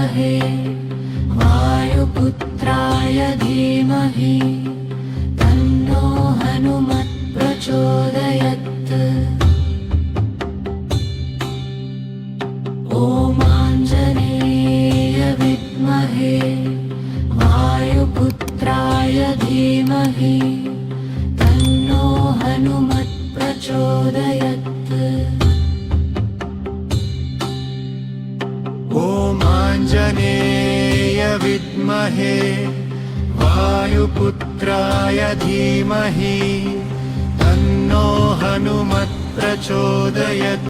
विद्महे वायुपुत्राय धीमहि तन्नो हनुमत् प्रचोदयात्। ॐ आञ्जनेय विद्महे वायुपुत्राय धीमहि तन्नो हनुमत् प्रचोदयात्। ॐ आञ्जनेय विद्महे वायुपुत्राय धीमहि तन्नो हनुमत् प्रचोदयात्।